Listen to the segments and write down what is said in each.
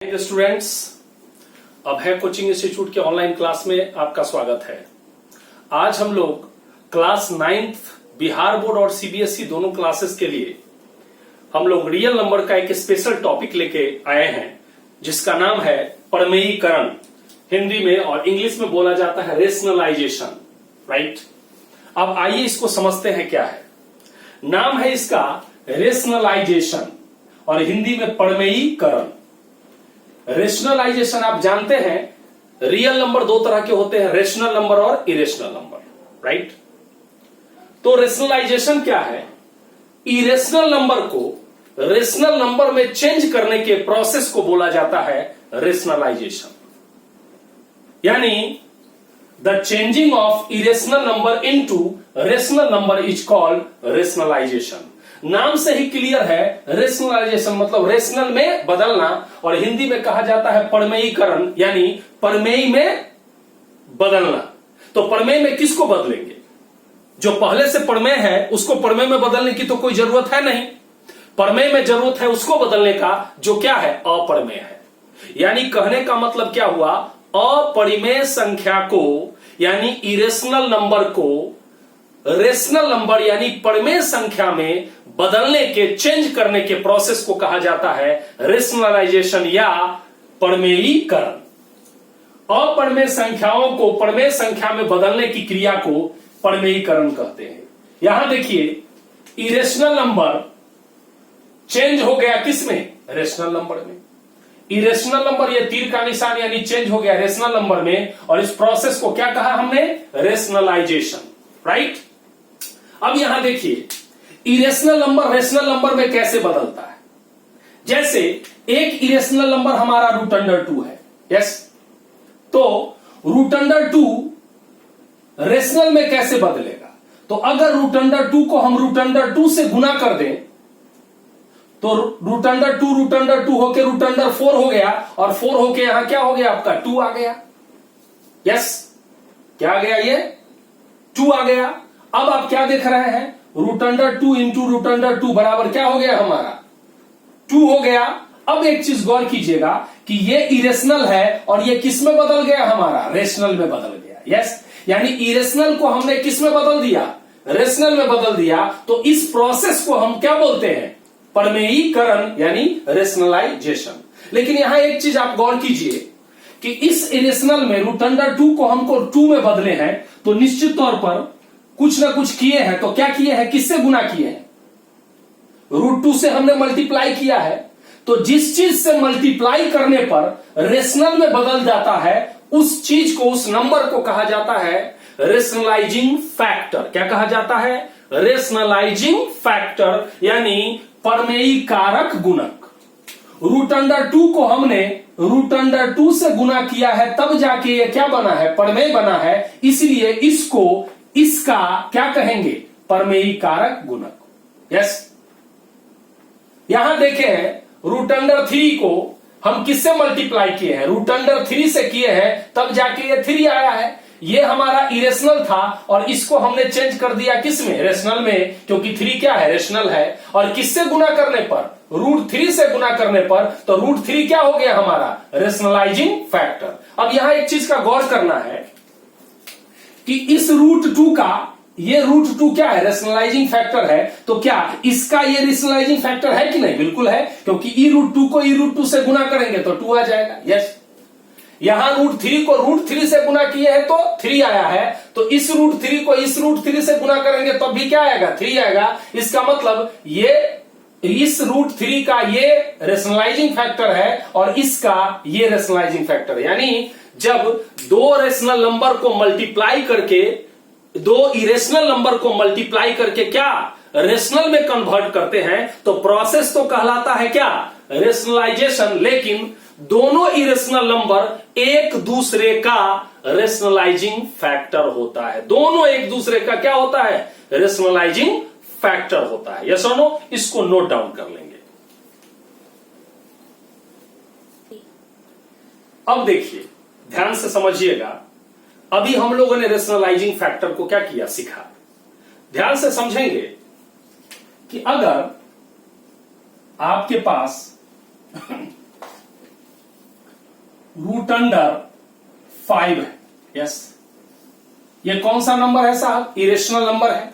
Students, अब है coaching institute के ऑनलाइन क्लास में आपका स्वागत है। आज हम लोग क्लास 9th बिहार बोर्ड और सीबीएसई दोनों क्लासेस के लिए हम लोग रियल नंबर का एक स्पेशल टॉपिक लेके आए हैं जिसका नाम है प्रमेयीकरण। हिंदी में और इंग्लिश में बोला जाता है रेशनलाइजेशन, राइट। अब आइए इसको समझते हैं क्या है। नाम है इसका रेशनलाइजेशन और हिंदी में प्रमेयीकरण। रेशनलाइजेशन आप जानते हैं रियल नंबर दो तरह के होते हैं, रेशनल नंबर और इरेशनल नंबर, राइट। तो रेशनलाइजेशन क्या है? इरेशनल नंबर को रेशनल नंबर में चेंज करने के प्रोसेस को बोला जाता है रेशनलाइजेशन। यानी the changing of irrational number into rational number is called rationalisation. नाम से ही क्लियर है, रेशनलाइजेशन मतलब रेशनल में बदलना, और हिंदी में कहा जाता है प्रमेयीकरण, यानी प्रमेय में बदलना। तो प्रमेय में किसको बदलेंगे? जो पहले से प्रमेय है उसको प्रमेय में बदलने की तो कोई जरूरत है नहीं। प्रमेय में जरूरत है उसको बदलने का जो क्या है, अप्रमेय है। यानी कहने का मतलब क्या हुआ, अपरिमेय संख्या को यानी इरेशनल नंबर को रेशनल नंबर यानी प्रमेय संख्या में बदलने के, चेंज करने के प्रोसेस को कहा जाता है रेशनलाइजेशन या प्रमेयीकरण। अप्रमेय संख्याओं को प्रमेय संख्या में बदलने की क्रिया को प्रमेयीकरण कहते हैं। यहां देखिए, इरेशनल नंबर चेंज हो गया किसमें? रेशनल नंबर में। इरेशनल नंबर, ये तीर का निशान यानी चेंज हो गया रेशनल नंबर में, और इस प्रोसेस को क्या कहा हमने? Rationalisation, right. अब यहां देखिए, इरेशनल नंबर रेशनल नंबर में कैसे बदलता है। जैसे एक इरेशनल नंबर हमारा √2 है, यस। तो √2 रेशनल में कैसे बदलेगा? तो अगर √2 को हम √2 से गुना कर दें तो √2 होके √4 हो गया, और 4 होके यहां क्या हो गया आपका? 2 आ गया, यस। क्या आ गया? ये 2 आ गया। अब आप क्या देख रहे हैं? √2 इंटू √2 बराबर क्या हो गया हमारा? 2 हो गया। अब एक चीज गौर कीजिएगा कि ये इरेशनल है और ये किस में बदल गया हमारा? रेशनल में बदल गया, यस। यानी इरेशनल को हमने किस में बदल दिया? रेशनल में बदल दिया। तो इस प्रोसेस को हम क्या बोलते हैं? प्रमेयीकरण यानी रेशनलाइजेशन। लेकिन यहां एक चीज आप गौर कीजिए कि इस इरेशनल में √2 को हमको 2 में बदले हैं, तो निश्चित तौर पर कुछ ना कुछ किए हैं। तो क्या किए हैं? किससे गुना किए हैं? √2 से हमने मल्टीप्लाई किया है। तो जिस चीज से मल्टीप्लाई करने पर रेशनल में बदल जाता है, उस चीज को, उस नंबर को कहा जाता है रेशनलाइजिंग फैक्टर। क्या कहा जाता है? रेशनलाइजिंग फैक्टर यानी प्रमेयीकारक गुणक। √2 को हमने √2 से गुना किया है, तब जाके ये क्या बना है? प्रमेय बना है। इसलिए इसको, इसका क्या कहेंगे? प्रमेयीकारक गुणक, यस। यहां देखें, √3 को हम किससे मल्टीप्लाई किए हैं? √3 से किए हैं, तब जाके ये 3 आया है। ये हमारा इरेशनल था और इसको हमने चेंज कर दिया किसमें? रेशनल में, क्योंकि 3 क्या है? रेशनल है। और किससे गुना करने पर? √3 से गुना करने पर। तो √3 क्या हो गया हमारा? Rationalising factor. अब यहां एक चीज का गौर करना है कि इस √2 का, ये √2 क्या है? रेशनलाइजिंग फैक्टर है। तो क्या इसका ये रेशनलाइजिंग फैक्टर है कि नहीं? बिल्कुल है, क्योंकि e√2 को e√2 से गुना करेंगे तो 2 आ जाएगा, यस। यहां √3 को √3 से गुना किए हैं तो 3 आया है। तो इस √3 को इस √3 से गुना करेंगे तब भी क्या आएगा? 3 आएगा। इसका मतलब ये, इस √3 का ये रेशनलाइजिंग फैक्टर है और इसका ये रेशनलाइजिंग फैक्टर। यानी जब दो रेशनल नंबर को मल्टीप्लाई करके, दो इरेशनल नंबर को मल्टीप्लाई करके क्या रेशनल में कन्वर्ट करते हैं, तो प्रोसेस तो कहलाता है क्या? रेशनलाइजेशन। लेकिन दोनों इरेशनल नंबर एक दूसरे का रेशनलाइजिंग फैक्टर होता है। दोनों एक दूसरे का क्या होता है? रेशनलाइजिंग फैक्टर होता है, यस और नो? इसको नोट डाउन कर लेंगे। अब देखिए, ध्यान से समझिएगा। अभी हम लोगों ने रेशनलाइजिंग फैक्टर को क्या किया? सीखा। ध्यान से समझेंगे कि अगर आपके पास रूट अंडर 5 है। यस, ये कौन सा नंबर है साहब? इरेशनल नंबर है।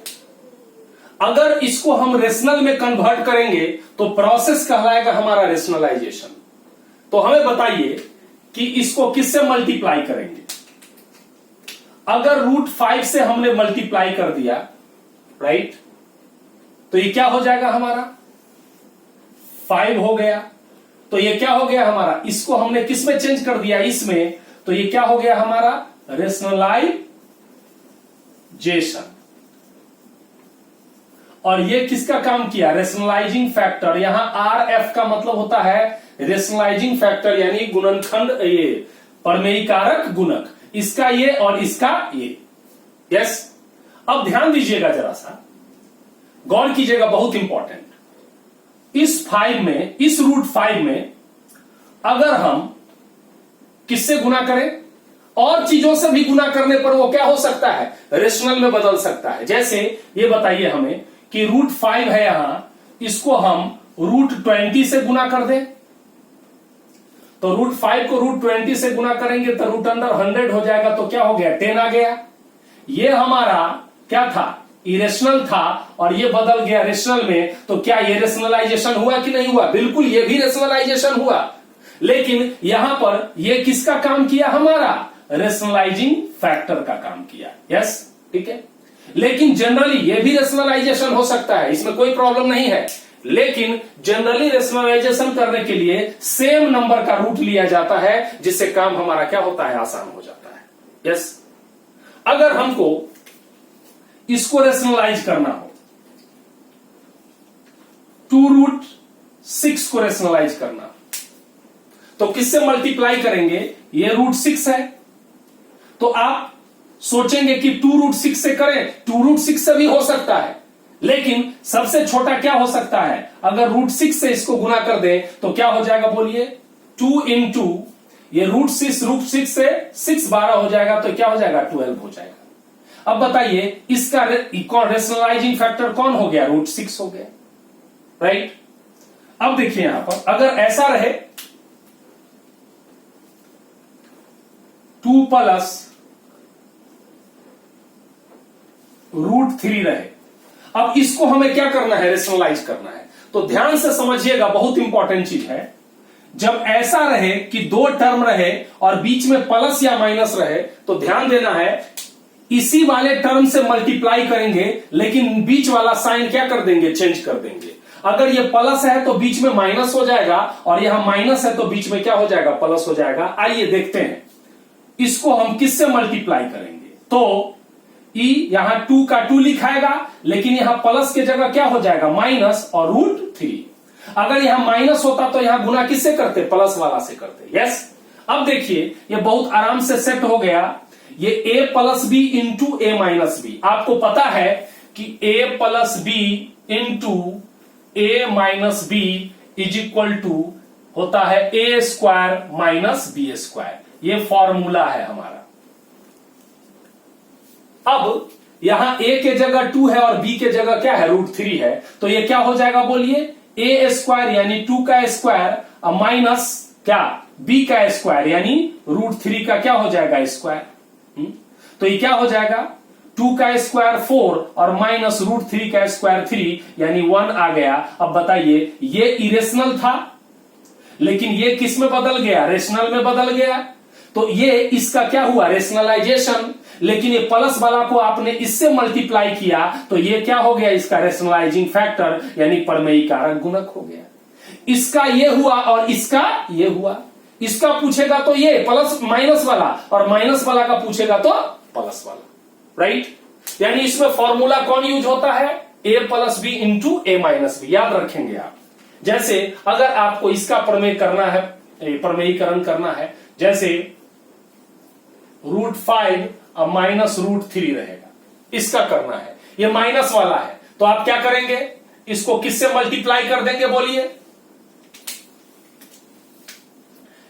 अगर इसको हम रेशनल में कन्वर्ट करेंगे तो प्रोसेस कहलाएगा हमारा रेशनलाइजेशन। तो हमें बताइए कि इसको किससे मल्टीप्लाई करेंगे। अगर रूट 5 से हमने मल्टीप्लाई कर दिया, राइट, तो ये क्या हो जाएगा हमारा? 5 हो गया। तो ये क्या हो गया हमारा? इसको हमने किस में चेंज कर दिया? इसमें। तो ये क्या हो गया हमारा? रेशनलाइजेशन। और ये किसका काम किया? Rationalising factor. यहां आर एफ का मतलब होता है रेशनलाइजिंग फैक्टर, यानी गुणनखंड, ये परमेयी कारक गुणक। इसका ये और इसका ये। यस, अब ध्यान दीजिएगा, जरा सा गौर कीजिएगा, बहुत इंपॉर्टेंट। इस 5 में, इस रूट 5 में अगर हम किससे गुना करें, और चीजों से भी गुना करने पर वो क्या हो सकता है? रेशनल में बदल सकता है। जैसे ये बताइए हमें कि रूट 5 है यहां, इसको हम रूट 20 से गुना कर दें, तो रूट 5 को रूट 20 से गुना करेंगे तो रूट अंडर 100 हो जाएगा। तो क्या हो गया? 10 आ गया। ये हमारा क्या था? इरेशनल था, और ये बदल गया रेशनल में। तो क्या ये रेशनलाइजेशन हुआ कि नहीं हुआ? बिल्कुल, ये भी रेशनलाइजेशन हुआ। लेकिन यहां पर ये किसका काम किया? हमारा रेशनलाइजिंग फैक्टर का काम किया। यस, ठीक है। लेकिन जनरली ये भी रेशनलाइजेशन हो सकता है, इसमें कोई प्रॉब्लम नहीं है। लेकिन जनरली रेशनलाइजेशन करने के लिए सेम नंबर का रूट लिया जाता है, जिससे काम हमारा क्या होता है? आसान हो जाता है। यस, अगर हमको इसको रेशनलाइज करना हो, 2√6 को रेशनलाइज करना, तो किससे मल्टीप्लाई करेंगे? ये रूट 6 है, तो आप सोचेंगे कि 2√6 से करें। 2√6 से भी हो सकता है, लेकिन सबसे छोटा क्या हो सकता है? अगर रूट 6 से इसको गुना कर दे तो क्या हो जाएगा? बोलिए, 2 इंटू ये रूट 6 से 6 12 हो जाएगा, तो क्या हो जाएगा? 12 हो जाएगा। अब बताइए, इसका रेशनलाइजिंग फैक्टर कौन हो गया? रूट 6 हो गया, राइट। अब देखिए यहां पर, अगर ऐसा रहे 2 प्लस रूट 3 रहे, अब इसको हमें क्या करना है? रेशनलाइज करना है। तो ध्यान से समझिएगा, बहुत इंपॉर्टेंट चीज है। जब ऐसा रहे कि 2 टर्म रहे और बीच में प्लस या माइनस रहे, तो ध्यान देना है, इसी वाले टर्म से मल्टीप्लाई करेंगे, लेकिन बीच वाला साइन क्या कर देंगे? चेंज कर देंगे। अगर ये प्लस है तो बीच में माइनस हो जाएगा, और यहां माइनस है तो बीच में क्या हो जाएगा? प्लस हो जाएगा। आइए देखते हैं इसको हम किससे मल्टीप्लाई करेंगे। तो ई यहां 2 का 2 लिखाएगा, लेकिन यहां प्लस के जगह क्या हो जाएगा? माइनस और रूट 3। अगर यहां माइनस होता तो यहां गुना किससे करते? प्लस वाला से करते। यस, अब देखिए ये बहुत आराम से सेट हो गया। ये a plus b into a minus b. आपको पता है कि a plus b into a minus b is equal to होता है a square minus b square. ये फॉर्मूला है हमारा। अब यहां a के जगह 2 है और b के जगह क्या है? रूट 3 है। तो ये क्या हो जाएगा? बोलिए, a स्क्वायर यानी 2 का स्क्वायर माइनस क्या? b का स्क्वायर यानी रूट 3 का क्या हो जाएगा? स्क्वायर। तो ये क्या हो जाएगा? 2 का स्क्वायर 4 और माइनस रूट 3 का स्क्वायर 3 यानी 1 आ गया। अब बताइए, ये इरेशनल था, लेकिन ये किस में बदल गया? रेशनल में बदल गया। तो ये इसका क्या हुआ? रेशनलाइजेशन। लेकिन ये प्लस वाला को आपने इससे मल्टीप्लाई किया, तो ये क्या हो गया? इसका रेशनलाइजिंग फैक्टर यानी परमेयी कारक गुणक हो गया। इसका ये हुआ और इसका ये हुआ। इसका पूछेगा तो ये प्लस माइनस वाला, और माइनस वाला का पूछेगा तो प्लस वाला, राइट। यानी इसमें फॉर्मूला कौन यूज होता है? a plus b into a minus b. याद रखेंगे आप। जैसे अगर आपको इसका प्रमेय करना है, प्रमेयीकरण करना है, जैसे रूट 5 और माइनस रूट 3 रहेगा, इसका करना है। ये माइनस वाला है, तो आप क्या करेंगे? इसको किससे मल्टीप्लाई कर देंगे? बोलिए,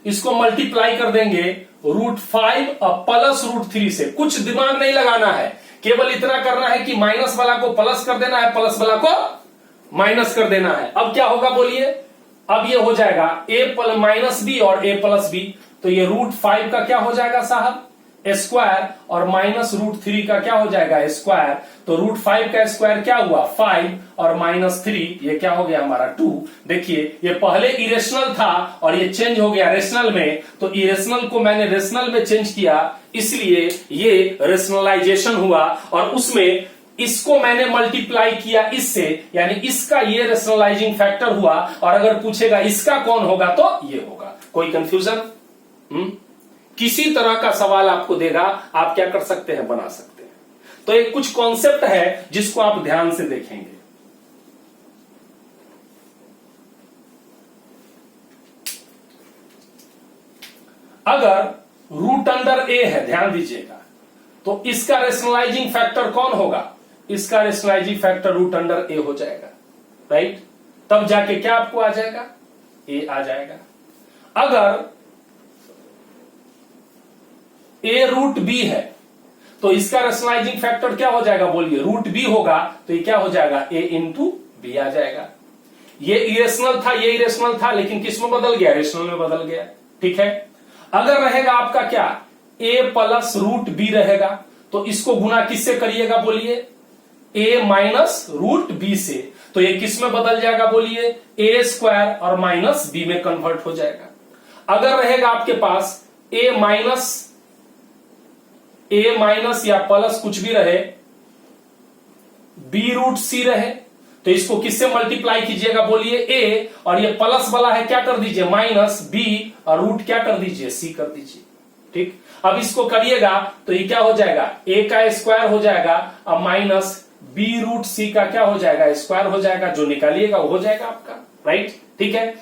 इसको मल्टीप्लाई कर देंगे रूट 5 और प्लस रूट 3 से। कुछ दिमाग नहीं लगाना है, केवल इतना करना है कि माइनस वाला को प्लस कर देना है, प्लस वाला को माइनस कर देना है। अब क्या होगा? बोलिए, अब ये हो जाएगा a प्लस माइनस बी और a प्लस बी। तो ये √5 का क्या हो जाएगा साहब, स्क्वायर, और -√3 का क्या हो जाएगा, स्क्वायर। तो √5 का स्क्वायर क्या हुआ, 5, और -3 ये क्या हो गया हमारा 2। देखिए ये पहले इरेशनल था और ये चेंज हो गया रेशनल में, तो इरेशनल को मैंने रेशनल में चेंज किया, इसलिए ये रेशनलाइजेशन हुआ। और उसमें इसको मैंने मल्टीप्लाई किया इससे, यानी इसका ये रेशनलाइजिंग फैक्टर हुआ। और अगर पूछेगा इसका कौन होगा तो ये होगा। कोई कंफ्यूजन? किसी तरह का सवाल आपको देगा, आप क्या कर सकते हैं, बना सकते हैं। तो एक कुछ कॉन्सेप्ट है जिसको आप ध्यान से देखेंगे। अगर √ए है, ध्यान दीजिएगा, तो इसका रेशनलाइजिंग फैक्टर कौन होगा, इसका रेशनलाइजिंग फैक्टर √ए हो जाएगा, राइट। तब जाके क्या आपको आ जाएगा, ए आ जाएगा। अगर a√b है तो इसका रेशनलाइजिंग फैक्टर क्या हो जाएगा, बोलिए, √b होगा, तो ये क्या हो जाएगा, a/b आ जाएगा। ये इरेशनल था, ये इरेशनल था, लेकिन किस में बदल गया, रेशनल में बदल गया, ठीक है। अगर रहेगा आपका क्या, a + √b रहेगा, तो इसको गुना किससे करिएगा, बोलिए, a - √b से, तो ये किस में बदल जाएगा, बोलिए, a² और -b में कन्वर्ट हो जाएगा। अगर रहेगा आपके पास a माइनस या प्लस कुछ भी रहे, b√c रहे, तो इसको किससे मल्टीप्लाई कीजिएगा, बोलिए, a, और ये प्लस वाला है क्या कर दीजिए, -b, और रूट क्या कर दीजिए, c कर दीजिए, ठीक। अब इसको करिएगा तो ये क्या हो जाएगा, a का स्क्वायर हो जाएगा, अब -b√c का क्या हो जाएगा, स्क्वायर हो जाएगा, जो निकालिएगा वो हो जाएगा आपका, राइट, ठीक है।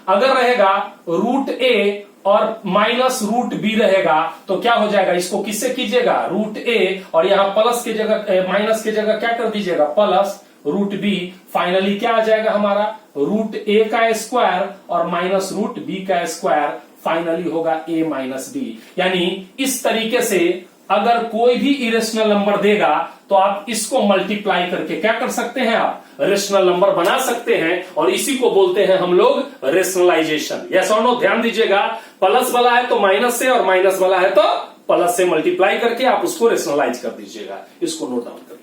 अगर रहेगा √a और -√b रहेगा, तो क्या हो जाएगा, इसको किससे कीजिएगा, √a, और यहां प्लस की जगह माइनस की जगह क्या कर दीजिएगा, प्लस √b। फाइनली क्या आ जाएगा हमारा, √a का स्क्वायर और -√b का स्क्वायर, फाइनली होगा a - b। यानी इस तरीके से अगर कोई भी इरेशनल नंबर देगा तो आप इसको मल्टीप्लाई करके क्या कर सकते हैं, आप रेशनल नंबर बना सकते हैं, और इसी को बोलते हैं हम लोग रेशनलाइजेशन। यस और नो, ध्यान दीजिएगा, प्लस वाला है तो माइनस से, और माइनस वाला है तो प्लस से मल्टीप्लाई करके आप उसको रेशनलाइज कर दीजिएगा। इसको नोट डाउन कर लें।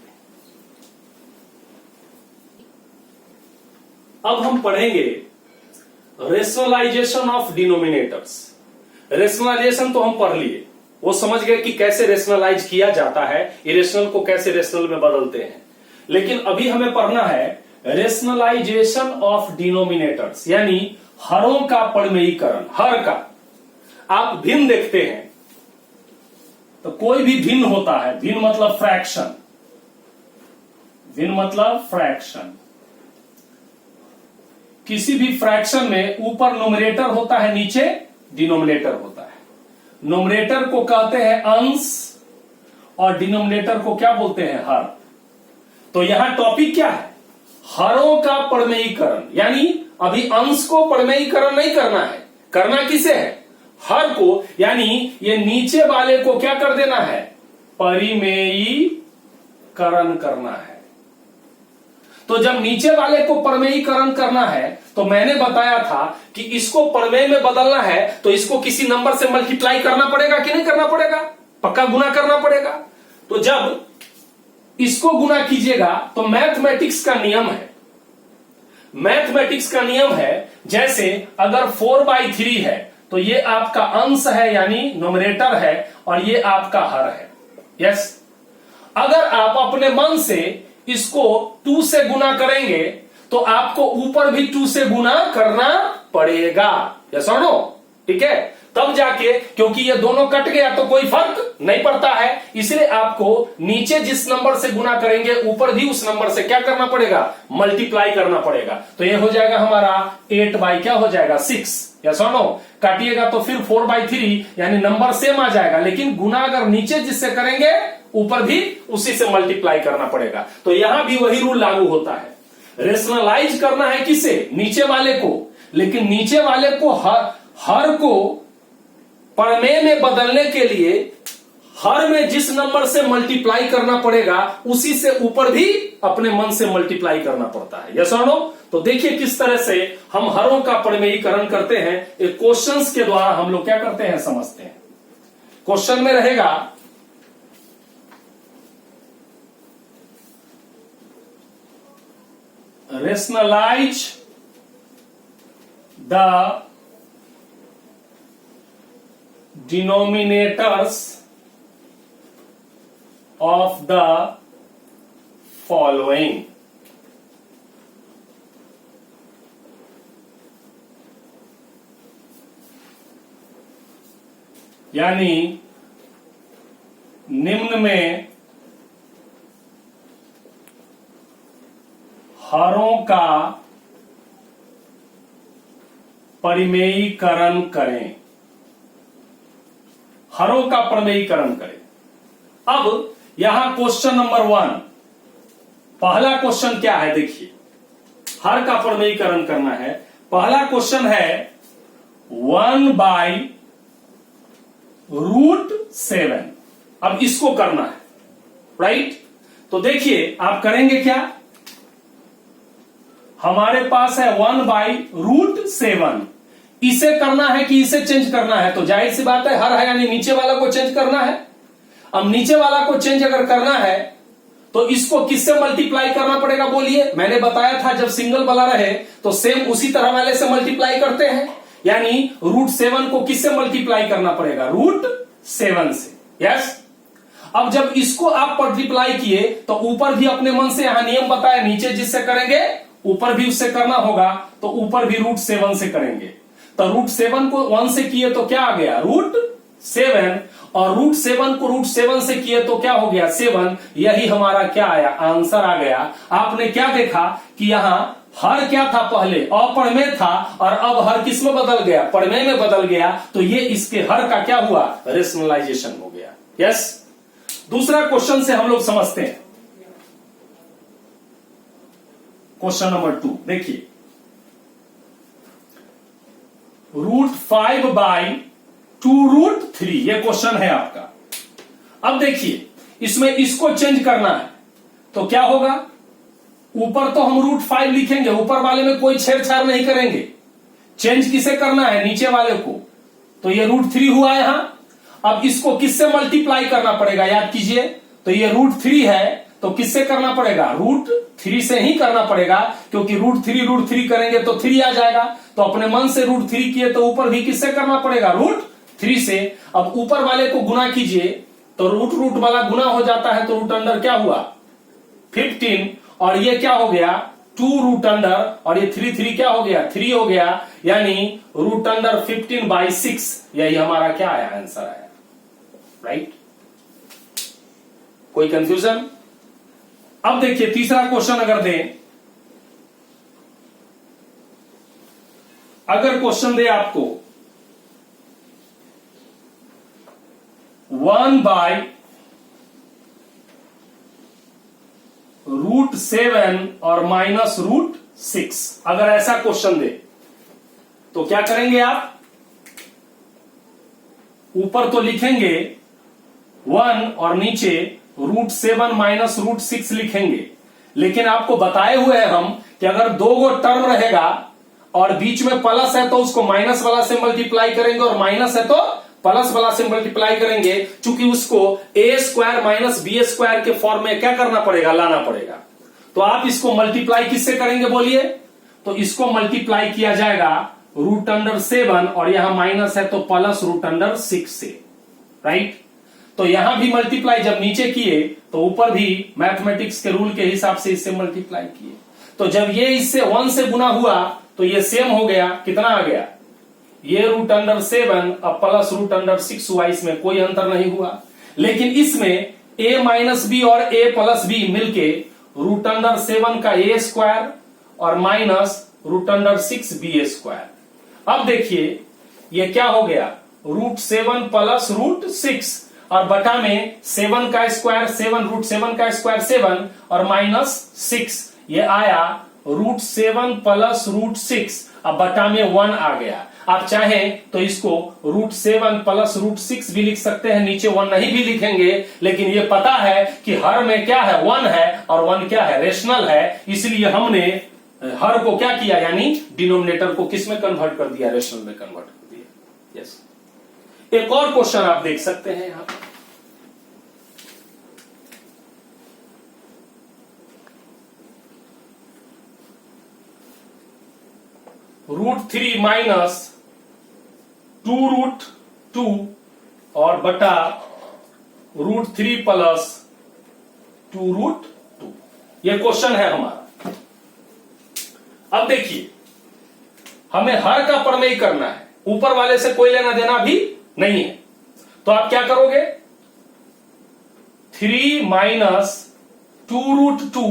अब हम पढ़ेंगे रेशनलाइजेशन ऑफ डिनोमिनेटर्स। रेशनलाइजेशन तो हम पढ़ लिए, वो समझ गए कि कैसे रेशनलाइज किया जाता है, इरेशनल को कैसे रेशनल में बदलते हैं। लेकिन अभी हमें पढ़ना है रेशनलाइजेशन ऑफ डिनोमिनेटर्स, यानी हरों का परिमेयीकरण। हर का आप भिन्न देखते हैं तो कोई भी भिन्न होता है, भिन्न मतलब फ्रैक्शन, भिन्न मतलब फ्रैक्शन। किसी भी फ्रैक्शन में ऊपर न्यूमरेटर होता है, नीचे डिनोमिनेटर होता है। नोमिनेटर को कहते हैं अंश और डिनोमिनेटर को क्या बोलते हैं, हर। तो यहां टॉपिक क्या है, हरों का परिमेयीकरण। यानी अभी अंश को परिमेयीकरण नहीं करना है, करना किसे है, हर को। यानी ये नीचे वाले को क्या कर देना है, परिमेयीकरण करना है। तो जब नीचे वाले को परिमेयीकरण करना है, तो मैंने बताया था कि इसको परिमेय में बदलना है तो इसको किसी नंबर से मल्टीप्लाई करना पड़ेगा कि नहीं करना पड़ेगा, पक्का गुना करना पड़ेगा। तो जब इसको गुना कीजिएगा तो मैथमेटिक्स का नियम है, मैथमेटिक्स का नियम है, जैसे अगर 4/3 है तो ये आपका अंश है यानी न्यूमरेटर है, और ये आपका हर है। यस, अगर आप अपने मन से इसको 2 से गुना करेंगे तो आपको ऊपर भी 2 से गुना करना पड़ेगा। यस और नो, ठीक है। तब जाके, क्योंकि ये दोनों कट गया तो कोई फर्क नहीं पड़ता है, इसलिए आपको नीचे जिस नंबर से गुना करेंगे ऊपर भी उस नंबर से क्या करना पड़ेगा, मल्टीप्लाई करना पड़ेगा। तो ये हो जाएगा हमारा 8 क्या हो जाएगा 6। यस और नो, काटिएगा तो फिर 4/3 यानी नंबर सेम आ जाएगा, लेकिन गुना अगर नीचे जिससे करेंगे ऊपर भी उसी से मल्टीप्लाई करना पड़ेगा। तो यहां भी वही रूल लागू होता है। रेशनलाइज करना है किसे, नीचे वाले को, लेकिन नीचे वाले को हर को परिमेय में बदलने के लिए हर में जिस नंबर से मल्टीप्लाई करना पड़ेगा उसी से ऊपर भी अपने मन से मल्टीप्लाई करना पड़ता है। यस और नो? तो देखिए किस तरह से हम हरों का परिमेयीकरण करते हैं, एक क्वेश्चंस के द्वारा हम लोग क्या करते हैं, समझते हैं। क्वेश्चन में रहेगा rationalise the denominators of the following. यानी निम्न में हरों का परिमेयीकरण करें, हरों का परिमेयीकरण करें। अब यहां क्वेश्चन नंबर 1, पहला क्वेश्चन क्या है, देखिए हर का परिमेयीकरण करना है। पहला क्वेश्चन है 1/√7। अब इसको करना है, राइट? तो देखिए आप करेंगे क्या, हमारे पास है 1/√7। इसे करना है कि इसे चेंज करना है? तो जाहिर सी बात है हर है यानी नीचे वाला को चेंज करना है। अब नीचे वाला को चेंज अगर करना है तो इसको किससे मल्टीप्लाई करना पड़ेगा बोलिए? मैंने बताया था जब सिंगल वाला रहे तो सेम उसी तरह वाले से मल्टीप्लाई करते हैं, यानी √7 को किससे मल्टीप्लाई करना पड़ेगा? √7 से। यस। अब जब इसको आप मल्टीप्लाई किए तो ऊपर भी अपने मन से यहां नियम बताया, नीचे जिससे करेंगे ऊपर भी उससे करना होगा, तो ऊपर भी √7 से करेंगे। तो √7 को 1 से किए तो क्या आ गया? √7, और √7 को √7 से किए तो क्या हो गया? 7। यही हमारा क्या आया? आंसर आ गया। आपने क्या देखा कि यहां हर क्या था, पहले अपरिमेय था और अब हर किस में बदल गया? परिमेय में बदल गया। तो ये इसके हर का क्या हुआ? रेशनलाइजेशन हो गया। यस। दूसरा क्वेश्चन से हम लोग समझते हैं, क्वेश्चन नंबर 2 देखिए, √5/2√3 ये क्वेश्चन है आपका। अब देखिए इसमें इसको चेंज करना है तो क्या होगा? ऊपर तो हम √5 लिखेंगे, ऊपर वाले में कोई छेड़छाड़ नहीं करेंगे। चेंज किसे करना है? नीचे वाले को। तो ये √3 हुआ यहां। अब इसको किससे मल्टीप्लाई करना पड़ेगा? याद कीजिए, तो ये √3 है तो किससे करना पड़ेगा? √3 से ही करना पड़ेगा, क्योंकि √3 करेंगे तो 3 आ जाएगा। तो अपने मन से √3 किए तो ऊपर भी किससे करना पड़ेगा? √3 से। अब ऊपर वाले को गुना कीजिए तो रूट वाला गुना हो जाता है, तो रूट अंडर क्या हुआ? 15, और ये क्या हो गया? 2 रूट अंडर, और ये 3 क्या हो गया? 3 हो गया, यानी रूट अंडर 15/6। यही हमारा क्या आया? आंसर आया। राइट? कोई कंफ्यूजन? अब देखिए तीसरा क्वेश्चन अगर दें, अगर क्वेश्चन दे आपको 1/√7 और -√6, अगर ऐसा क्वेश्चन दे तो क्या करेंगे आप? ऊपर तो लिखेंगे 1 और नीचे √7 -√6 लिखेंगे। लेकिन आपको बताए हुए हैं हम कि अगर 2 गो टर्म रहेगा और बीच में प्लस है तो उसको माइनस वाला से मल्टीप्लाई करेंगे, और माइनस है तो प्लस वाला से मल्टीप्लाई करेंगे, चूंकि उसको a² - b² के फॉर्म में क्या करना पड़ेगा? लाना पड़ेगा। तो आप इसको मल्टीप्लाई किससे करेंगे बोलिए? तो इसको मल्टीप्लाई किया जाएगा √7, और यहां माइनस है तो प्लस √6 से। राइट? तो यहां भी मल्टीप्लाई जब नीचे किए तो ऊपर भी मैथमेटिक्स के रूल के हिसाब से इससे मल्टीप्लाई किए। तो जब ये इससे 1 से गुना हुआ तो ये सेम हो गया, कितना आ गया? ये √7 अब प्लस √6 हुआ, इसमें कोई अंतर नहीं हुआ। लेकिन इसमें a - b और a + b मिलके √7 का a² और -√6b²। अब देखिए ये क्या हो गया? √7 + √6, और बटा में 7 का स्क्वायर 7, √7 का स्क्वायर 7 और -6, ये आया √7 + √6। अब बटा में 1 आ गया। आप चाहें तो इसको √7 प्लस √6 भी लिख सकते हैं, नीचे 1 नहीं भी लिखेंगे, लेकिन ये पता है कि हर में क्या है, 1 है, और 1 क्या है, रेशनल है, इसलिए हमने हर को क्या किया, यानी डिनोमिनेटर को किस में कन्वर्ट कर दिया, रेशनल में कन्वर्ट कर दिया। यस। एक और क्वेश्चन आप देख सकते हैं यहां पर, √3 माइनस 2√2 और बटा √3 प्लस 2√2, यह क्वेश्चन है हमारा। अब देखिए, हमें हर का प्रमेय करना है, ऊपर वाले से कोई लेना देना भी नहीं है, तो आप क्या करोगे, 3 माइनस 2√2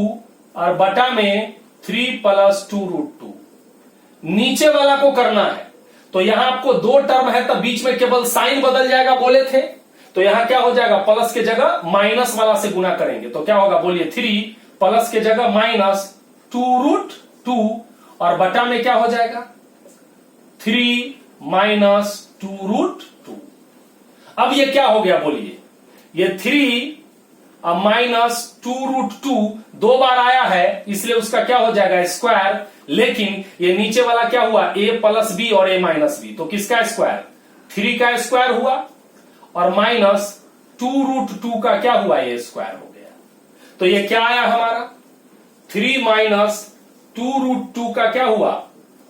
और बटा में 3 प्लस 2√2, नीचे वाला को करना है। तो यहां आपको 2 टर्म है, तब बीच में केवल साइन बदल जाएगा, बोले थे, तो यहां क्या हो जाएगा, प्लस के जगह माइनस वाला से गुना करेंगे, तो क्या होगा बोलिए, 3 प्लस के जगह माइनस 2√2 और बटा में क्या हो जाएगा, 3 माइनस 2√2। अब ये क्या हो गया बोलिए, ये 3 माइनस 2√2 2 बार आया है, इसलिए उसका क्या हो जाएगा, स्क्वायर, लेकिन ये नीचे वाला क्या हुआ, a प्लस बी और a माइनस बी, तो किसका स्क्वायर, 3 का स्क्वायर हुआ, और माइनस 2√2 का क्या हुआ, ये स्क्वायर हो गया। तो ये क्या आया हमारा, 3 माइनस 2√2 का क्या हुआ,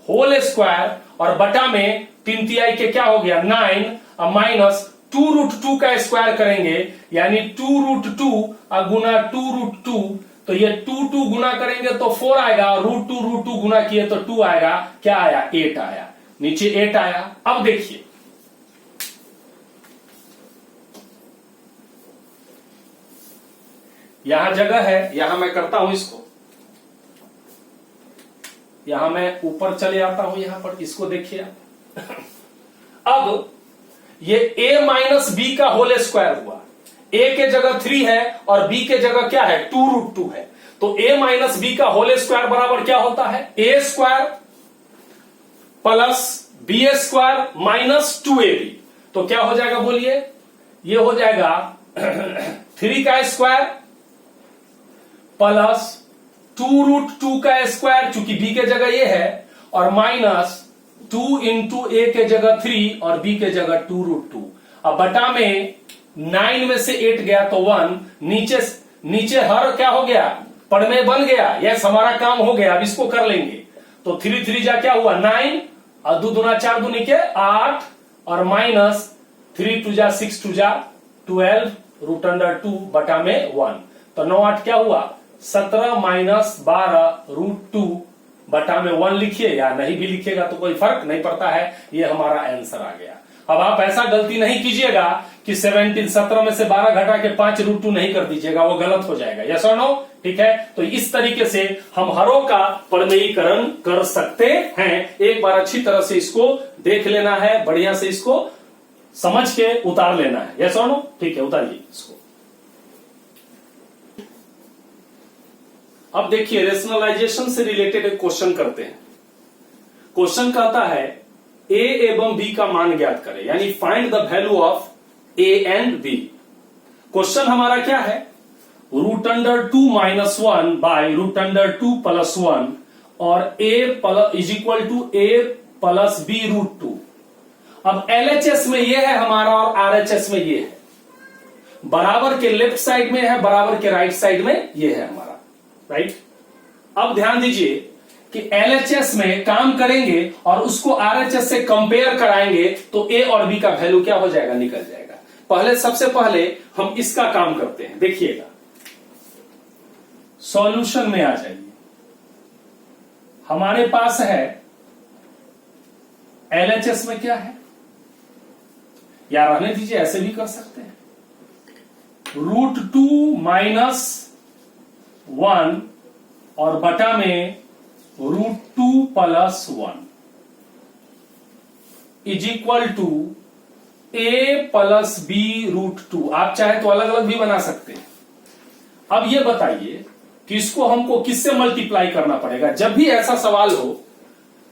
होल स्क्वायर, और बटा में 3 तिहाई के क्या हो गया, 9, और माइनस 2√2 का स्क्वायर करेंगे, यानी 2√2 गुना 2√2, तो ये 2 गुना करेंगे तो 4 आएगा, और √2 गुना किए तो 2 आएगा, क्या आया, 8 आया, नीचे 8 आया। अब देखिए, यहां जगह है, यहां मैं करता हूं इसको, यहां मैं ऊपर चले आता हूं, यहां पर इसको देखिए। अब ये a माइनस बी का होल स्क्वायर हुआ, a के जगह 3 है और b के जगह क्या है, 2√2 है, तो a माइनस बी का होल स्क्वायर बराबर क्या होता है, a square plus b square minus 2ab, तो क्या हो जाएगा बोलिए, ये हो जाएगा 3 का स्क्वायर प्लस 2√2 का स्क्वायर, चूंकि b के जगह ये है, और माइनस 2 इंटू a के जगह 3 और b के जगह 2√2, अब बटा में 9 में से 8 गया तो 1, नीचे हर क्या हो गया, पढ़ बन गया, यस हमारा काम हो गया। अब इसको कर लेंगे, तो 3 3 जा क्या हुआ, 9, और 2 दूना 4 दूनी के 8, और माइनस 3 2 जा 6 2 जा 12 √2 बटा में 1, तो 9 8 क्या हुआ, 17 माइनस 12 √2 बटा में 1 लिखिए, या नहीं भी लिखिएगा तो कोई फर्क नहीं पड़ता है, ये हमारा आंसर आ गया। अब आप ऐसा गलती नहीं कीजिएगा कि 17 में से 12 घटा के 5 √2 नहीं कर दीजिएगा, वो गलत हो जाएगा, यस और नो, ठीक है। तो इस तरीके से हम हरों का प्रमेयीकरण कर सकते हैं। एक बार अच्छी तरह से इसको देख लेना है, बढ़िया से इसको समझ के उतार लेना है, यस और नो, ठीक है, उतारिए इसको। अब देखिए, रेशनलाइजेशन से रिलेटेड एक क्वेश्चन करते हैं। क्वेश्चन कहता है a एवं b का मान ज्ञात करें, यानी find the value of a and b। Question हमारा क्या है, √2 माइनस 1 बाई √2 प्लस 1 और a is equal to a plus b √2। अब LHS में ये है हमारा और RHS में ये है, बराबर के लेफ्ट साइड में है, बराबर के राइट साइड में ये है हमारा, राइट। अब ध्यान दीजिए कि LHS में काम करेंगे और उसको RHS से कंपेयर कराएंगे, तो A और B का वैल्यू क्या हो जाएगा, निकल जाएगा। सबसे पहले हम इसका काम करते हैं, देखिएगा, सॉल्यूशन में आ जाइए। हमारे पास है LHS में क्या है, या रहने दीजिए, ऐसे भी कर सकते हैं, √2 माइनस 1 और बटा में √2 plus 1 is equal to a plus b √2। आप चाहे तो अलग अलग भी बना सकते हैं। अब ये बताइए कि इसको हमको किससे मल्टीप्लाई करना पड़ेगा। जब भी ऐसा सवाल हो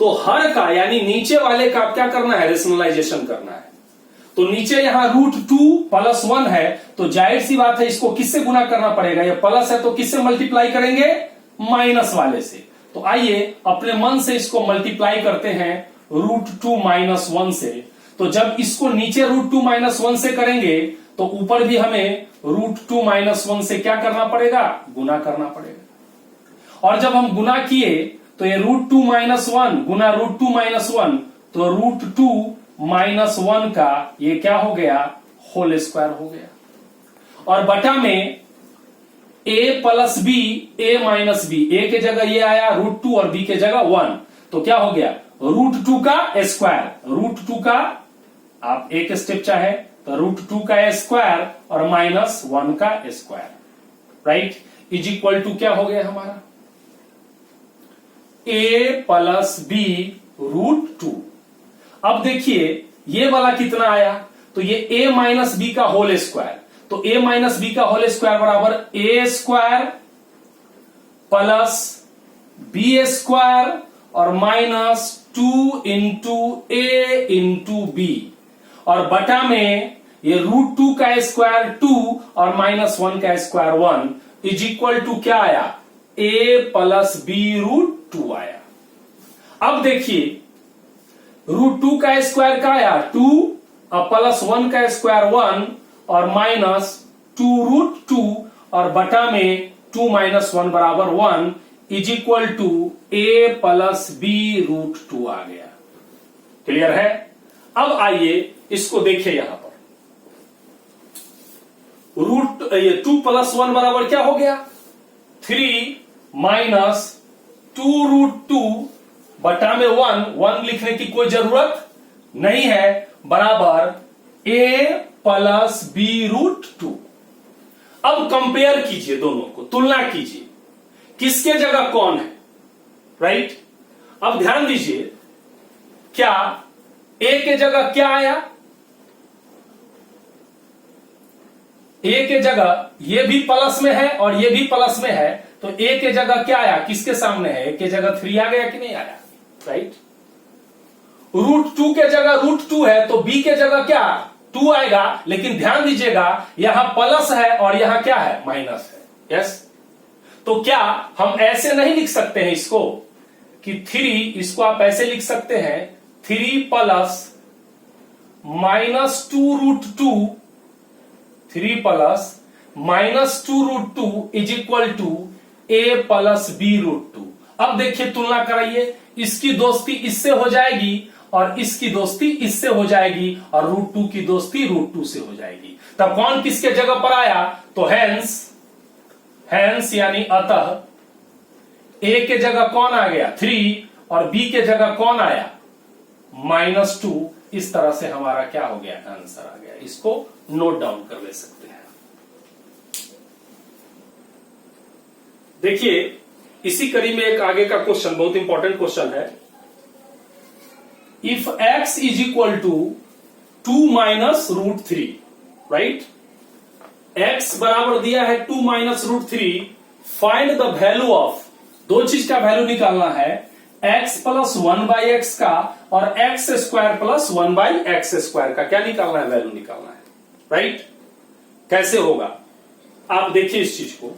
तो हर का यानी नीचे वाले का क्या करना है, रेशनलाइजेशन करना है। तो नीचे यहां √2 + 1 है, तो जाहिर सी बात है इसको किससे गुना करना पड़ेगा, ये प्लस है तो किससे मल्टीप्लाई करेंगे, माइनस वाले से। तो आइए अपने मन से इसको मल्टीप्लाई करते हैं √2 - 1 से। तो जब इसको नीचे √2 - 1 से करेंगे तो ऊपर भी हमें √2 - 1 से क्या करना पड़ेगा, गुना करना पड़ेगा। और जब हम गुना किए तो ये √2 - 1 गुना √2 - 1, तो √2 - 1 का ये क्या हो गया, होल स्क्वायर हो गया। और बटा में a + b a - b, a के जगह ये आया √2 और b के जगह 1, तो क्या हो गया, √2 का स्क्वायर, √2 का आप एक स्टेप चाहे तो √2 का स्क्वायर और -1 का square, right, is equal to क्या हो गया हमारा, a + b √2। अब देखिए ये वाला कितना आया, तो ये a - b का होल स्क्वायर, तो a - b का होल स्क्वायर बराबर a² + b² और -2 × a × b, और बटा में ये √2 का स्क्वायर 2 और -1 का स्क्वायर 1 इज इक्वल टू क्या आया, a + b √2 आया। अब देखिए √2 का स्क्वायर का आया 2 और +1 का स्क्वायर 1 और -2 √2 और बटा में 2 - 1 बराबर 1 is equal to a + b √2 आ गया। क्लियर है। अब आइए इसको देखिए, यहां पर ये 2 + 1 बराबर क्या हो गया, 3 - 2 √2 बटा में 1 लिखने की कोई जरूरत नहीं है, बराबर a + b √2। अब कंपेयर कीजिए, दोनों को तुलना कीजिए, किसके जगह कौन है, राइट। अब ध्यान दीजिए, क्या a के जगह क्या आया, a के जगह ये भी प्लस में है और ये भी प्लस में है, तो a के जगह क्या आया, किसके सामने है, a के जगह 3 आ गया कि नहीं आया, राइट। √2 के जगह √2 है तो b के जगह क्या 2 आएगा, लेकिन ध्यान दीजिएगा यहां प्लस है और यहां क्या है, माइनस है, यस। तो क्या हम ऐसे नहीं लिख सकते हैं इसको कि 3, इसको आप ऐसे लिख सकते हैं 3 + -2 √2, 3 + -2 √2 is equal to a + b √2। अब देखिए तुलना कराइए, इसकी दोस्ती इससे हो जाएगी और इसकी दोस्ती इससे हो जाएगी और √2 की दोस्ती √2 से हो जाएगी। तब कौन किसके जगह पर आया, तो हैंस यानी अतः a के जगह कौन आ गया 3 और b के जगह कौन आया -2। इस तरह से हमारा क्या हो गया, आंसर आ गया। इसको नोट डाउन कर ले सकते हैं। देखिए इसी कड़ी में एक आगे का क्वेश्चन, बहुत इंपॉर्टेंट क्वेश्चन है। If x is equal to 2 - √3, right, x बराबर दिया है 2 - √3, फाइंड द वैल्यू ऑफ, दो चीज का वैल्यू निकालना है, x + 1/x का और x² + 1/x² का क्या निकालना है, वैल्यू निकालना है, राइट। कैसे होगा आप देखिए इस चीज को।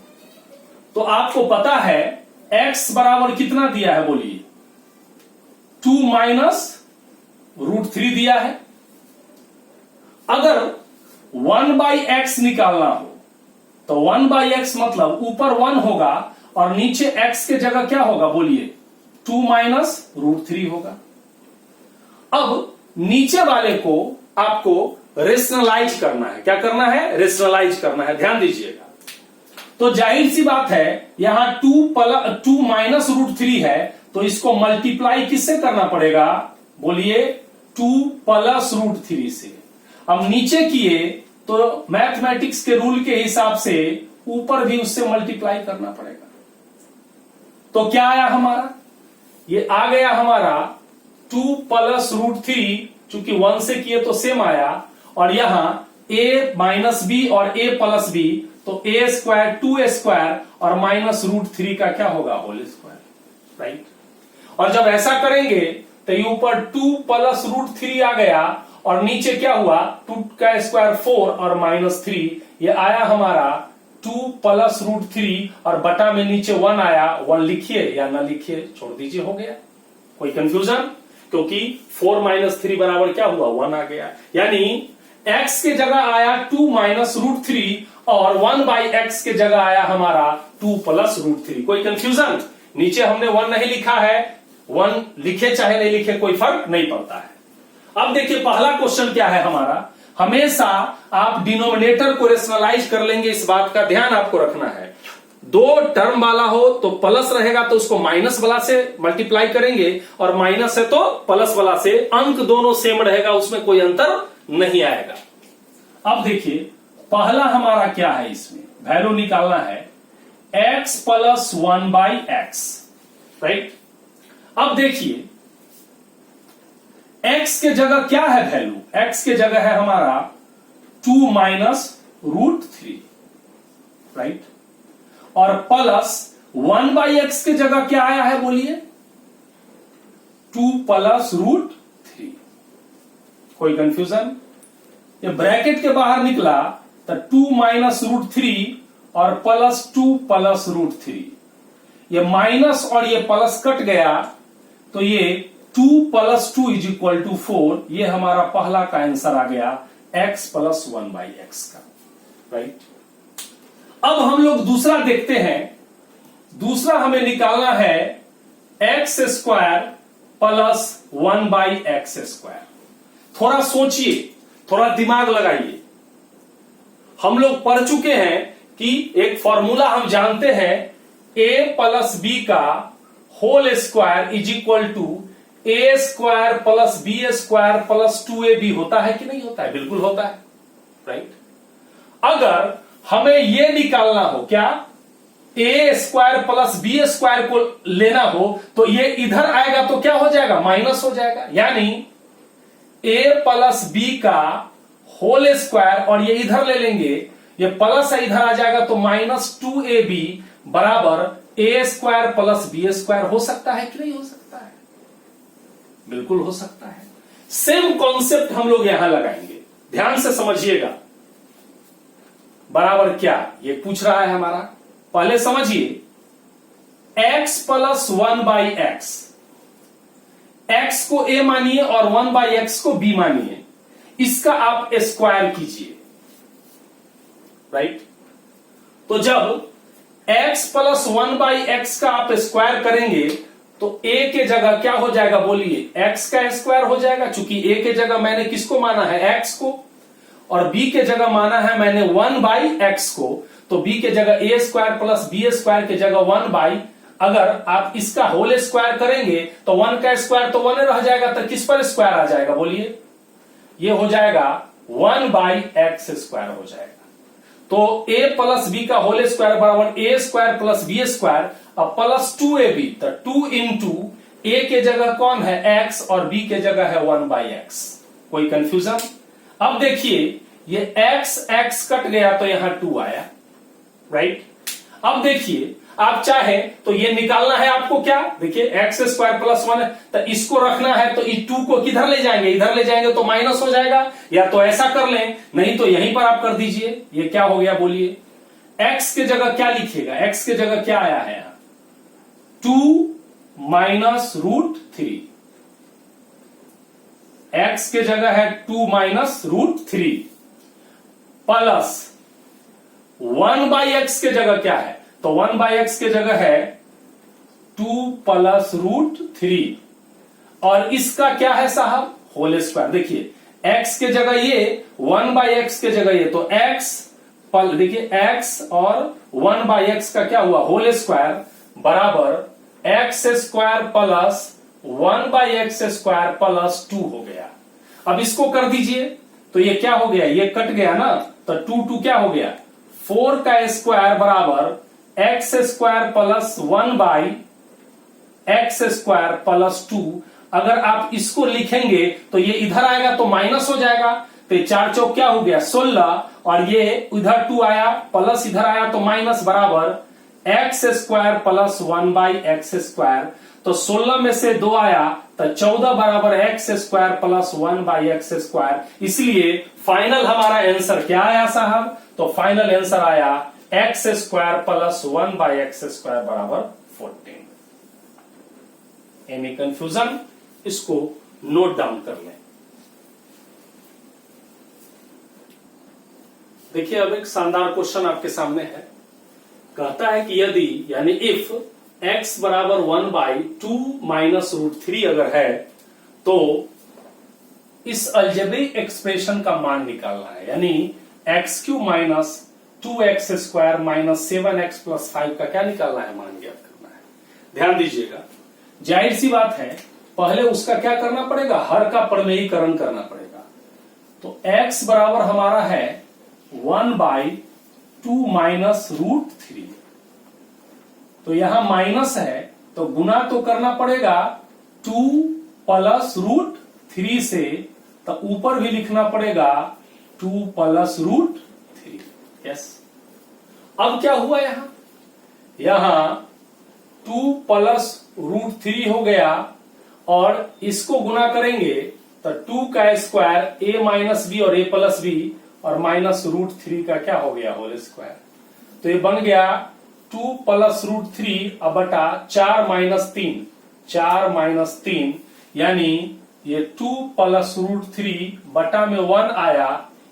तो आपको पता है x बराबर कितना दिया है, बोलिए 2 - √3 दिया है। अगर 1/x निकालना हो तो 1/x मतलब ऊपर 1 होगा और नीचे x के जगह क्या होगा, बोलिए 2 - √3 होगा। अब नीचे वाले को आपको रेशनलाइज करना है, क्या करना है, रेशनलाइज करना है। ध्यान दीजिएगा, तो जाहिर सी बात है यहां 2 - √3 है, तो इसको मल्टीप्लाई किससे करना पड़ेगा, बोलिए 2 + √3 से। अब नीचे किए तो मैथमेटिक्स के रूल के हिसाब से ऊपर भी उससे मल्टीप्लाई करना पड़ेगा। तो क्या आया हमारा, ये आ गया हमारा 2 + √3, चूंकि 1 से किए तो सेम आया, और यहां a - b और a + b, तो a² 2a² और -√3 का क्या होगा, होल स्क्वायर, राइट। और जब ऐसा करेंगे तो ये ऊपर 2 प्लस रूट 3 आ गया और नीचे क्या हुआ 2 का स्क्वायर 4 और माइनस 3, ये आया हमारा 2 प्लस रूट 3 और बटा में नीचे 1 आया। 1 लिखिए या ना लिखिए छोड़ दीजिए, हो गया। कोई कंफ्यूजन? क्योंकि 4 माइनस 3 बराबर क्या हुआ 1 आ गया, यानी x के जगह आया 2 माइनस रूट 3 और 1 बाई एक्स के जगह आया हमारा 2 प्लस रूट 3। कोई कंफ्यूजन? नीचे हमने 1 नहीं लिखा है, 1 लिखे चाहे नहीं लिखे कोई फर्क नहीं पड़ता है। अब देखिए पहला क्वेश्चन क्या है हमारा, हमेशा आप डिनोमिनेटर को रेशनलाइज कर लेंगे, इस बात का ध्यान आपको रखना है। 2 टर्म वाला हो तो प्लस रहेगा तो उसको माइनस वाला से मल्टीप्लाई करेंगे, और माइनस है तो प्लस वाला से, अंक दोनों सेम रहेगा, उसमें कोई अंतर नहीं आएगा। अब देखिए पहला हमारा क्या है, इसमें वैल्यू निकालना है x plus 1 by x, right. अब देखिए x के जगह क्या है वैल्यू, x के जगह है हमारा 2 माइनस रूट 3, राइट, और प्लस 1 बाई एक्स के जगह क्या आया है बोलिए 2 प्लस रूट 3। कोई कंफ्यूजन? ये ब्रैकेट के बाहर निकला तो 2 माइनस रूट 3 और प्लस 2 प्लस रूट 3, ये माइनस और ये प्लस कट गया तो ये 2 प्लस 2 इज इक्वल टू 4। ये हमारा पहला का आंसर आ गया x प्लस 1 बाई एक्स का, राइट। अब हम लोग दूसरा देखते हैं। दूसरा हमें निकालना है x square plus 1 by x square. थोड़ा सोचिए, थोड़ा दिमाग लगाइए। हम लोग पढ़ चुके हैं कि एक फॉर्मूला हम जानते हैं, a प्लस बी का whole square is equal to a square plus b square plus 2ab होता है कि नहीं होता है? बिल्कुल होता है, राइट। अगर हमें यह निकालना हो क्या ए स्क्वायर प्लस बी स्क्वायर को लेना हो तो ये इधर आएगा तो क्या हो जाएगा माइनस हो जाएगा, यानी ए प्लस बी का होल स्क्वायर और ये इधर ले लेंगे, ये प्लस इधर आ जाएगा तो माइनस 2ab बराबर ए स्क्वायर प्लस बी स्क्वायर। हो सकता है कि नहीं हो सकता है? बिल्कुल हो सकता है। सेम कॉन्सेप्ट हम लोग यहां लगाएंगे, ध्यान से समझिएगा। बराबर क्या ये पूछ रहा है हमारा, पहले समझिए x plus 1 by x, x को a मानिए और 1 बाई एक्स को b मानिए, इसका आप स्क्वायर कीजिए, राइट। तो जब x प्लस 1 बाई एक्स का आप स्क्वायर करेंगे तो a के जगह क्या हो जाएगा बोलिए x का स्क्वायर हो जाएगा, चूंकि a के जगह मैंने किसको माना है x को, और b के जगह माना है मैंने 1 बाई एक्स को, तो b के जगह a square plus b square के जगह 1 बाई, अगर आप इसका होल स्क्वायर करेंगे तो 1 का स्क्वायर तो 1 रह जाएगा, तो किस पर स्क्वायर आ जाएगा बोलिए, ये हो जाएगा 1 बाई एक्स स्क्वायर हो जाएगा। तो a प्लस बी का होल स्क्वायर बराबर ए स्क्वायर प्लस बी स्क्वायर, अब प्लस 2ab, तो 2 इंटू ए के जगह कौन है x और b के जगह है 1 बाई एक्स। कोई कंफ्यूजन? अब देखिए ये x कट गया तो यहां 2 आया, राइट। अब देखिए आप चाहे तो ये निकालना है आपको क्या, देखिए एक्स स्क्वायर प्लस 1 है तो इसको रखना है, तो इस 2 को किधर ले जाएंगे, इधर ले जाएंगे तो माइनस हो जाएगा, या तो ऐसा कर लें, नहीं तो यहीं पर आप कर दीजिए। ये क्या हो गया बोलिए, x के जगह क्या लिखिएगा, x के जगह क्या आया है यहां 2 माइनस रूट 3, x के जगह है 2 minus root 3 plus 1 by x के जगह क्या है, तो 1 बाई एक्स के जगह है 2 प्लस रूट 3, और इसका क्या है साहब होल स्क्वायर। देखिए x के जगह ये 1 बाई एक्स के जगह ये, तो x देखिए x और 1 बाई एक्स का क्या हुआ होल स्क्वायर बराबर x square plus 1 by x square plus 2 हो गया। अब इसको कर दीजिए तो ये क्या हो गया, ये कट गया ना, तो 2 क्या हो गया 4 का स्क्वायर बराबर x square plus 1 by x square plus 2। अगर आप इसको लिखेंगे तो ये इधर आएगा तो माइनस हो जाएगा, तो 4 चौक क्या हो गया 16, और ये इधर 2 आया प्लस इधर आया तो माइनस बराबर x square plus 1 by x square. तो तो 16 में से 2 आया तो 14 बराबर x square plus 1 by x square. इसलिए फाइनल हमारा आंसर क्या आया साहब? तो फाइनल आंसर आया x square plus 1 by x square बराबर 14। Any confusion? इसको नोट डाउन कर लें। देखिए अब एक शानदार क्वेश्चन आपके सामने है। कहता है कि यदि यानी इफ x बराबर 1 बाई 2 माइनस रूट 3 अगर है तो इस अलजेब्रिक एक्सप्रेशन का मान निकालना है। यानी x Q minus 2x square minus 7x plus 5 का क्या निकालना है? मान ज्ञात करना है। ध्यान दीजिएगा, जाहिर सी बात है पहले उसका क्या करना पड़ेगा? हर का प्रमेयीकरण करना पड़ेगा। तो x बराबर हमारा है 1 बाई 2 माइनस रूट 3। तो यहां माइनस है तो गुना तो करना पड़ेगा 2 प्लस रूट 3 से, तो ऊपर भी लिखना पड़ेगा 2 प्लस रूट 3। यस, अब क्या हुआ यहां 2 प्लस रूट 3 हो गया और इसको गुना करेंगे तो 2 का स्क्वायर a माइनस बी और a प्लस बी और माइनस रूट 3 का क्या हो गया? Whole square. तो ये बन गया 2 प्लस रूट 3 अब बटा 4 माइनस 3, 4 माइनस 3 यानी ये 2 प्लस रूट 3 बटा में 1 आया,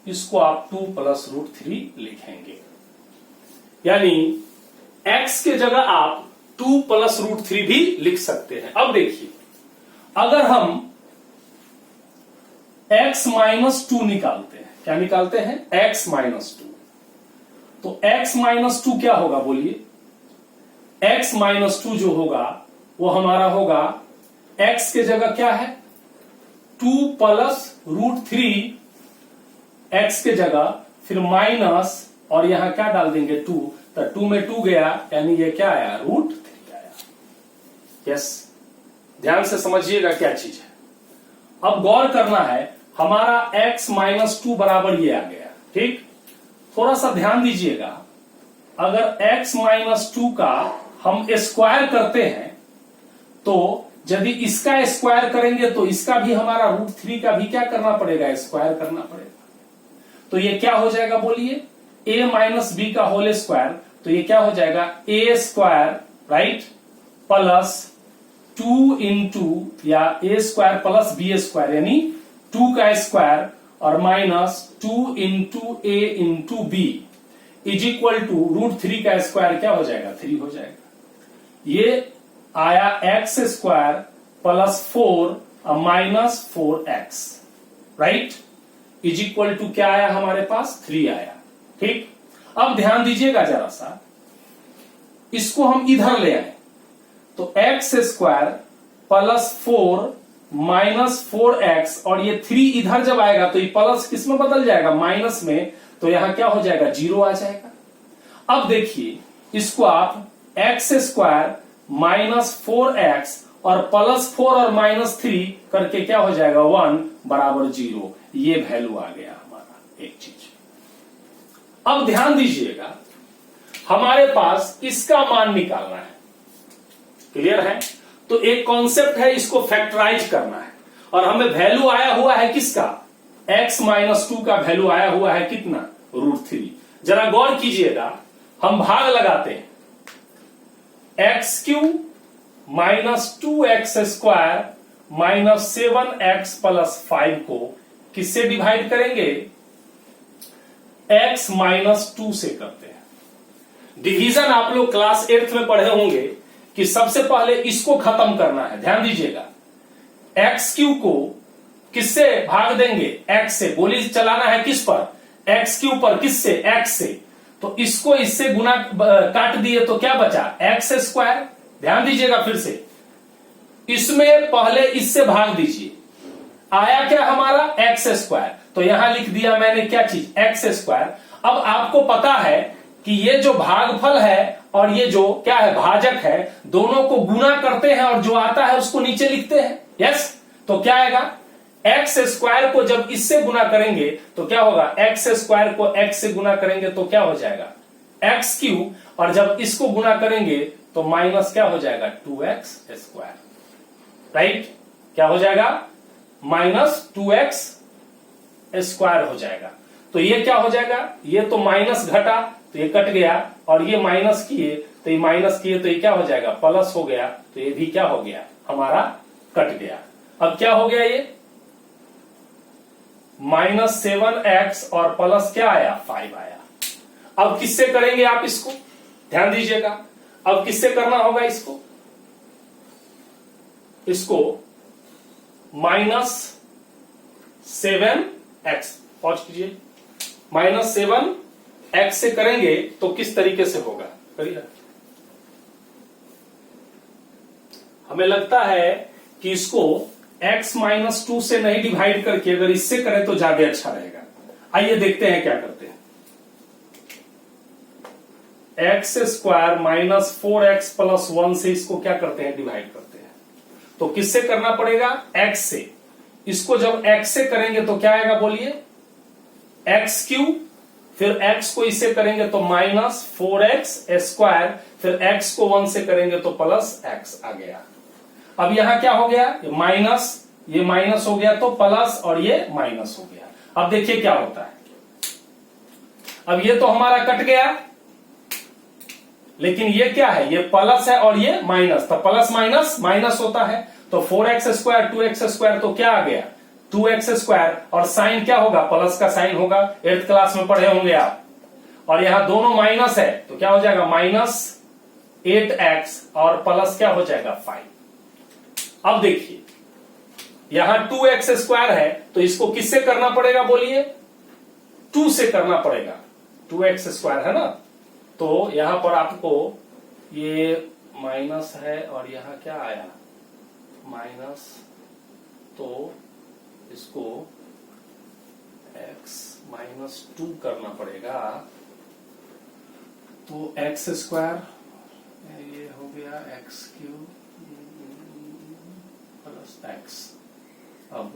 इसको आप 2 प्लस रूट 3 लिखेंगे। यानी x के जगह आप 2 प्लस रूट 3 भी लिख सकते हैं। अब देखिए अगर हम x माइनस 2 निकालते हैं, क्या निकालते हैं? x minus 2। तो x माइनस 2 क्या होगा बोलिए? x माइनस 2 जो होगा वो हमारा होगा x के जगह क्या है? 2 प्लस रूट 3 x के जगह, फिर माइनस और यहां क्या डाल देंगे 2, तो 2 में 2 गया यानी ये क्या आया? रूट 3 आया। यस, ध्यान से समझिएगा क्या चीज है। अब गौर करना है, हमारा x माइनस 2 बराबर ये आ गया। ठीक, थोड़ा सा ध्यान दीजिएगा, अगर x माइनस 2 का हम स्क्वायर करते हैं तो यदि इसका स्क्वायर करेंगे तो इसका भी हमारा रूट 3 का भी क्या करना पड़ेगा? स्क्वायर करना पड़ेगा। तो ये क्या हो जाएगा बोलिए? a माइनस बी का होल स्क्वायर, तो ये क्या हो जाएगा? a square right plus 2 into या a square plus b square यानी 2 का स्क्वायर और minus 2 into a into b is equal to root 3 का स्क्वायर क्या हो जाएगा? 3 हो जाएगा। ये आया x square plus 4 minus 4x right is equal to क्या आया हमारे पास? 3 आया। ठीक, अब ध्यान दीजिएगा जरा सा, इसको हम इधर ले आए तो x square plus 4 minus 4x और ये 3 इधर जब आएगा तो ये प्लस किस में बदल जाएगा? माइनस में। तो यहां क्या हो जाएगा? 0 आ जाएगा। अब देखिए इसको आप एक्स स्क्वायर माइनस 4x और प्लस 4 और माइनस 3 करके क्या हो जाएगा? 1 बराबर 0। ये वैल्यू आ गया हमारा एक चीज। अब ध्यान दीजिएगा, हमारे पास इसका मान निकालना है। क्लियर है? तो एक कॉन्सेप्ट है, इसको फैक्टराइज करना है और हमें वैल्यू आया हुआ है किसका? x माइनस 2 का वैल्यू आया हुआ है कितना? रूट 3। जरा गौर कीजिएगा, हम भाग लगाते हैं x Q minus 2x square minus 7x plus 5 को किससे डिवाइड करेंगे? x माइनस 2 से करते हैं। डिवीजन आप लोग क्लास 8th में पढ़े होंगे कि सबसे पहले इसको खत्म करना है। ध्यान दीजिएगा, एक्स क्यू को किससे भाग देंगे? x से। गोली चलाना है किस पर? एक्स क्यू पर। किससे? x से। तो इसको इससे गुना काट दिए तो क्या बचा? X square. ध्यान दीजिएगा फिर से, इसमें पहले इससे भाग दीजिए, आया क्या हमारा? X square. तो यहां लिख दिया मैंने क्या चीज? X square. अब आपको पता है कि ये जो भागफल है और ये जो क्या है? भाजक है, दोनों को गुना करते हैं और जो आता है उसको नीचे लिखते हैं। यस, तो क्या आएगा? एक्स स्क्वायर को जब इससे गुना करेंगे तो क्या होगा? एक्स स्क्वायर को एक्स से गुना करेंगे तो क्या हो जाएगा? एक्स क्यू, और जब इसको गुना करेंगे तो माइनस क्या हो जाएगा? 2x square. राइट, क्या हो जाएगा, -2x² हो जाएगा। तो ये क्या हो जाएगा, ये तो माइनस घटा तो ये कट गया, और ये माइनस किए तो ये माइनस किए तो ये क्या हो जाएगा, प्लस हो गया, तो ये भी क्या हो गया, हमारा कट गया। अब क्या हो गया, ये -7x और प्लस क्या आया, 5 आया। अब किससे करेंगे आप इसको, ध्यान दीजिएगा, अब किससे करना होगा इसको, इसको -7x, पॉज कीजिए, -7x से करेंगे तो किस तरीके से होगा, करिए। हमें लगता है कि इसको x-2 से नहीं डिवाइड करके अगर इससे करें तो ज्यादा अच्छा रहेगा। आइए देखते हैं क्या करते हैं। x² -4x + 1 से इसको क्या करते हैं, डिवाइड करते हैं। तो किससे करना पड़ेगा, x से। इसको जब x से करेंगे तो क्या आएगा, बोलिए, x3, फिर x को इससे करेंगे तो -4x², फिर x को 1 से करेंगे तो +x आ गया। अब यहां क्या हो गया, ये माइनस हो गया तो प्लस, और ये माइनस हो गया। अब देखिए क्या होता है, अब ये तो हमारा कट गया, लेकिन ये क्या है, ये प्लस है और ये माइनस, तो प्लस माइनस माइनस होता है। तो 4x² 2x² तो क्या आ गया, 2x², और साइन क्या होगा, प्लस का साइन होगा, 8th क्लास में पढ़े होंगे आप। और यहां दोनों माइनस है तो क्या हो जाएगा, -8x और प्लस क्या हो जाएगा, 5। अब देखिए यहां 2x² है तो इसको किससे करना पड़ेगा, बोलिए, 2 से करना पड़ेगा, 2x² है ना। तो यहां पर आपको ये माइनस है और यहां क्या आया, माइनस, तो इसको x-2 करना पड़ेगा। तो x², ये हो गया x³ + x। अब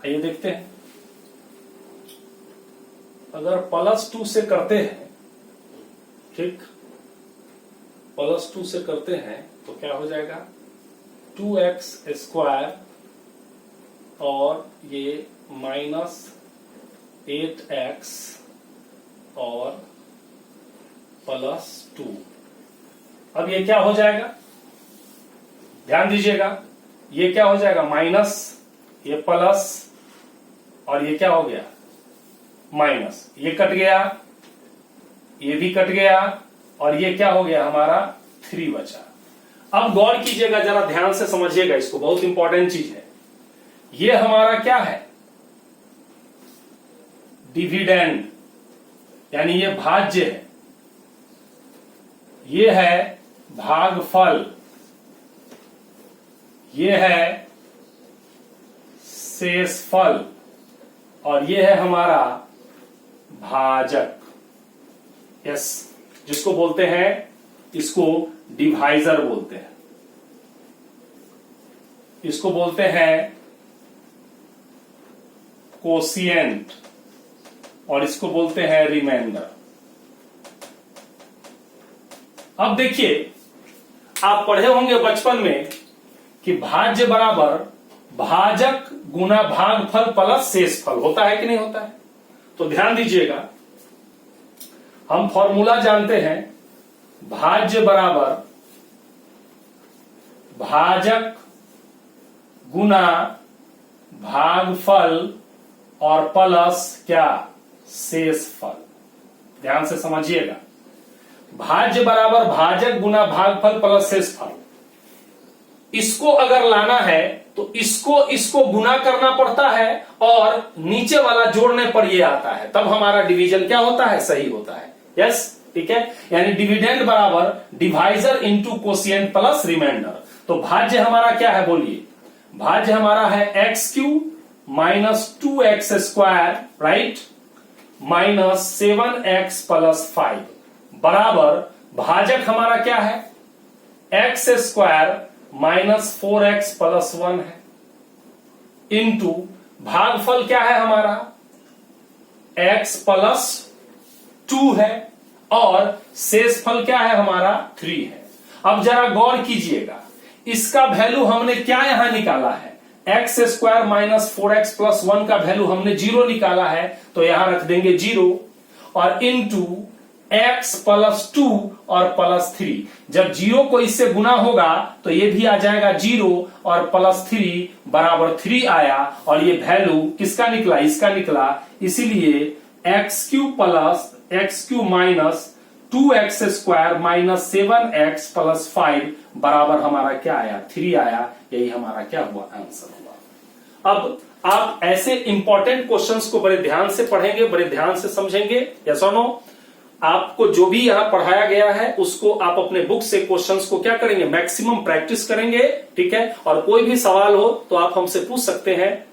आइए देखते हैं, अगर +2 से करते हैं, ठीक, +2 से करते हैं तो क्या हो जाएगा, 2x² और ये -8x और +2। अब ये क्या हो जाएगा, ध्यान दीजिएगा, ये क्या हो जाएगा, माइनस, ये प्लस, और ये क्या हो गया, माइनस, ये कट गया, ये भी कट गया, और ये क्या हो गया, हमारा 3 बचा। अब गौर कीजिएगा, जरा ध्यान से समझिएगा इसको, बहुत इंपॉर्टेंट चीज है। ये हमारा क्या है, डिविडेंड, यानी ये भाज्य है, ये है भागफल, ये है शेषफल, और ये है हमारा भाजक। यस, जिसको बोलते हैं, इसको डिवाइजर बोलते हैं, इसको बोलते हैं कोशिएंट, और इसको बोलते हैं रिमाइंडर। अब देखिए, आप पढ़े होंगे बचपन में कि भाज्य बराबर भाजक गुना भागफल प्लस शेषफल होता है कि नहीं होता है। तो ध्यान दीजिएगा, हम फॉर्मूला जानते हैं, भाज्य बराबर भाजक गुना भागफल और प्लस क्या, शेषफल। ध्यान से समझिएगा, भाज्य बराबर भाजक गुना भागफल प्लस शेषफल। इसको अगर लाना है तो इसको गुना करना पड़ता है, और नीचे वाला जोड़ने पर ये आता है, तब हमारा डिवीजन क्या होता है, सही होता है। यस, ठीक है, यानी डिविडेंड बराबर divisor into quotient plus remainder. तो भाज्य हमारा क्या है, बोलिए, भाज्य हमारा है x³ -2x², राइट, -7x + 5 बराबर भाजक हमारा क्या है, x² -4x + 1 है, इंटू भागफल क्या है हमारा, x + 2 2 है और शेषफल क्या है हमारा 3 है। अब जरा गौर कीजिएगा, इसका वैल्यू हमने क्या यहां निकाला है, x square minus 4x plus 1 का वैल्यू हमने 0 निकाला है, तो यहां रख देंगे 0 और इनटू x प्लस 2 और प्लस 3। जब 0 को इससे गुना होगा तो ये भी आ जाएगा 0 और प्लस 3 बराबर 3 आया और ये वैल्यू किसका निकला, इसका निकला। इसीलिए x Q minus 2x square minus 7x plus 5 बराबर हमारा क्या आया, 3 आया। यही हमारा क्या हुआ, आंसर हुआ। अब आप ऐसे इंपॉर्टेंट क्वेश्चंस को बड़े ध्यान से पढ़ेंगे, बड़े ध्यान से समझेंगे। यस और नो? आपको जो भी यहां पढ़ाया गया है उसको आप अपने बुक से क्वेश्चंस को क्या करेंगे, मैक्सिमम प्रैक्टिस करेंगे, ठीक है। और कोई भी सवाल हो तो आप हमसे पूछ सकते हैं।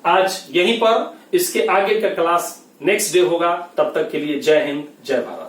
आज यहीं पर, इसके आगे का क्लास नेक्स्ट डे होगा। तब तक के लिए जय हिंद, जय भारत।